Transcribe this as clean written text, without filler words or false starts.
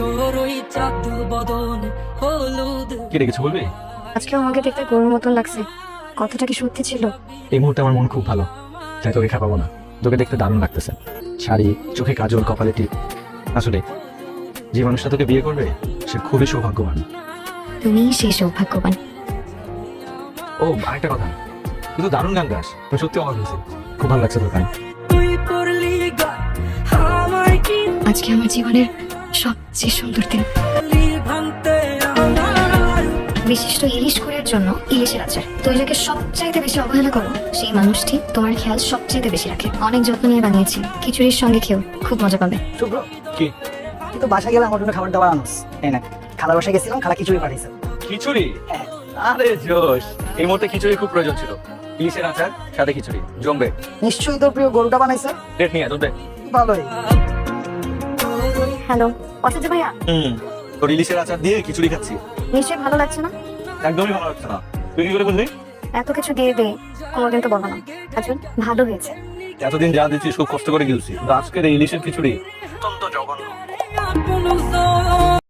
তোর ওই চাঁদ বদন হলুদ। কি রেখেছো বলবি? আজকে আমাকে দেখতে গরুর মতন লাগছে, কথাটা কি সত্যি ছিল? এই মুহূর্তে আমার মন খুব ভালো, তাই তোকে খাপাবো না। তোকে দেখতে দারুণ লাগতেছে, শাড়ি, চোখে কাজল, কপালে টিপ। আসলে যে মানুষটা তোকে বিয়ে করবে সে খুবই সৌভাগ্যবান। তুমি সেই সৌভাগ্যবান। ও আরেকটা কথা, তুই তো দারুণ গান গাস, তুমি সত্যি অবাক হয়েছে, খুব ভালো লাগছে তোর গান। তুই পড়লি গান আমায় কি আজকে আমার জীবনের সবচেয়ে সুন্দর দিন। ভাঙতে আমার বিশিষ্ট ইলিশ কুড়ির জন্য ইলিশের আচার। তুই যাকে সবচাইতে বেশি অবহেলা করো সেই মানুষটি তোমার খেয়াল সবচাইতে বেশি রাখে। অনেক যত্ন নিয়ে বানিয়েছি, খিচুড়ির সঙ্গে খেও, খুব মজা পাবে। শুভ্র, কি? তুই তো বাসায় গেলে আমার জন্য খাবার দাবার আনোস, তাই না? খালার বাসায় গেছিলাম, খালা খিচুড়ি পাঠিয়েছে। খিচুড়ি? হ্যাঁ। আরে জোশ, এই মুহূর্তে খিচুড়ি খুব প্রয়োজন ছিল। ইলিশের আচার সাথে খিচুড়ি জমবে। নিশ্চয়ই তোর প্রিয় গরুটা বানাইছে। ডেট নিয়ে তোর দেখ। ভালোই। হ্যালো অসুস্থ ভাইয়া, তোর ইলিশের আচার দিয়ে খিচুড়ি খাচ্ছি, নিশ্চয়ই ভালো লাগছে না? একদমই ভালো লাগছে না। তুই কি করে বুঝলি? এত কিছু দিয়ে দে, কোনোদিন তো বলো না। আচ্ছা ভালো হয়েছে। এতদিন যা দিচ্ছিস খুব কষ্ট করে গিয়েছি, আজকের এই ইলিশের খিচুড়ি অত্যন্ত জঘন্য। আপন